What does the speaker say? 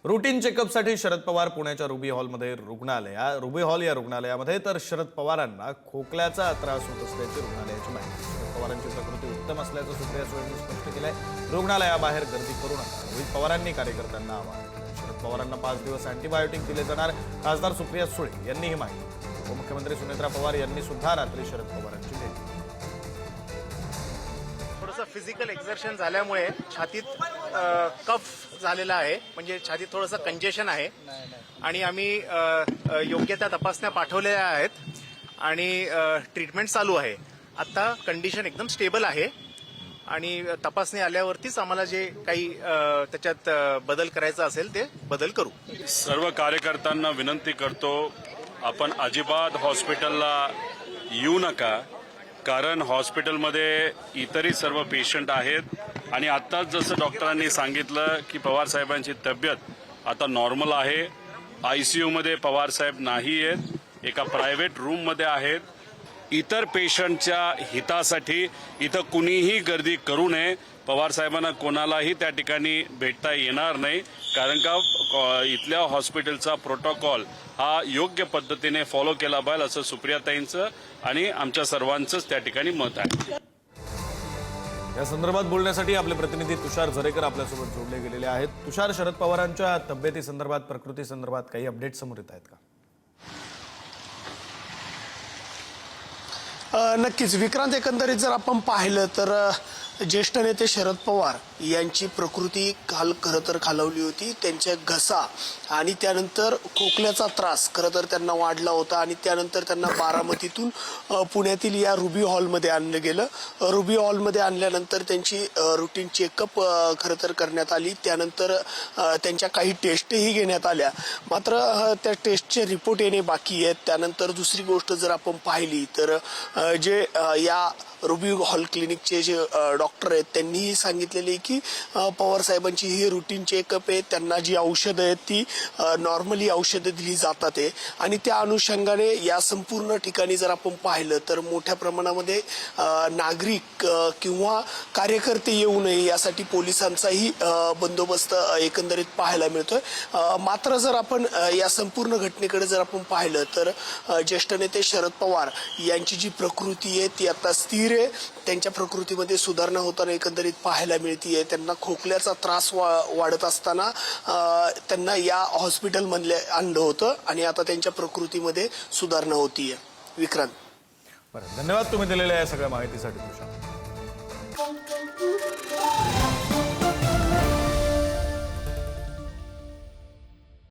Routine चेकअपसाठी Sharad Pawar पुण्याच्या ruby hall या रुग्णालयामध्ये तर शरद पवारांना खोकल्याचा त्रास होत असल्याची रुग्णालयाची माहिती। शरद पवारांची प्रकृती उत्तम असल्याचं सुप्रिया सुळेंनी स्पष्ट केलंय। रुग्णालयाबाहेर गर्दी करू नका, रोहित पवारांनी कार्यकर्त्यांना आवाहन केलं। शरद पवारांना 5 दिवस अँटीबायोटिक दिले जाणार। खासदार सुप्रिया सुळे यांनी ही माहिती। उपमुख्यमंत्री सुनेत्रा पवार यांनी सुद्धा रात्री शरद पवारांची भेट घेतली। थोडंसं फिजिकल एक्झर्शन झाल्यामुळे छातीत कफ झालेला आहे, म्हणजे छातीत थोडंसं कंजेशन आहे आणि आम्ही योग्य त्या तपासण्या पाठवलेल्या आहेत आणि ट्रीटमेंट चालू आहे। आता कंडिशन एकदम स्टेबल आहे आणि तपासणी आल्यावरतीच आम्हाला जे काही त्याच्यात बदल करायचा असेल ते बदल करू। सर्व कार्यकर्त्यांना विनंती करतो, आपण अजिबात हॉस्पिटलला येऊ नका, कारण हॉस्पिटलमध्ये इतरही सर्व पेशंट आहेत आणि आत्ताच जसं डॉक्टरांनी सांगितलं की पवार साहेबांची तब्येत आता नॉर्मल आहे। आयसीयूमध्ये पवार साहेब नाही आहेत, एका प्रायव्हेट रूममध्ये आहेत। इतर पेशंटच्या हितासाठी इथं कुणीही गर्दी करू नये। पवार साहेबांना कोणालाही त्या ठिकाणी भेटता येणार नाही, कारण का इथल्या हॉस्पिटलचा प्रोटोकॉल हा योग्य पद्धतीने फॉलो केला पाहिजे असं सुप्रियाताईंचं आणि आमच्या सर्वांचंच त्या ठिकाणी मत आहे। या संदर्भात बोलण्यासाठी आपले प्रतिनिधी तुषार झरेकर आपल्यासोबत जोडले गेलेले आहेत। तुषार, शरद पवारांच्या तब्येती संदर्भात, प्रकृती संदर्भात काही अपडेट समोर येत आहेत का? नक्कीच विक्रांत, एकंदरीत जर आपण पाहिलं तर ज्येष्ठ नेते शरद पवार यांची प्रकृती काल खरं तर खालावली होती। त्यांच्या घसा आणि त्यानंतर खोकल्याचा त्रास खरं तर त्यांना वाढला होता आणि त्यानंतर त्यांना बारामतीतून पुण्यातील या रुबी हॉलमध्ये आणलं गेलं। रुबी हॉलमध्ये आणल्यानंतर त्यांची रुटीन चेकअप खरं तर करण्यात आली। त्यानंतर त्यांच्या काही टेस्टही घेण्यात आल्या, मात्र त्या टेस्टचे रिपोर्ट येणे बाकी आहेत। त्यानंतर दुसरी गोष्ट जर आपण पाहिली तर जे या रुबी हॉल क्लिनिकचे जे डॉक्टर आहेत त्यांनीही सांगितलेले की पवार साहेबांची ही रुटीन चेकअप आहे, त्यांना जी औषधं आहेत ती नॉर्मली औषधं दिली जातात आहे आणि त्या अनुषंगाने या संपूर्ण ठिकाणी जर आपण पाहिलं तर मोठ्या प्रमाणामध्ये नागरिक किंवा कार्यकर्ते येऊ नये यासाठी पोलिसांचाही बंदोबस्त एकंदरीत पाहायला मिळतोय। मात्र जर आपण या संपूर्ण घटनेकडे जर आपण पाहिलं तर ज्येष्ठ नेते शरद पवार यांची जी प्रकृती आहे ती आता स्थिर आहे। त्यांच्या प्रकृतीमध्ये सुधारणा होताना एकंदरीत पाहायला मिळतीये। त्यांना खोकल्याचा त्रास वाढत असताना त्यांना या हॉस्पिटलमध्ये आणलं होतं आणि आता त्यांच्या प्रकृतीमध्ये सुधारणा होतीये। विक्रांत, बरं, धन्यवाद तुम्ही दिलेल्या या सगळ्या माहितीसाठी तुषार।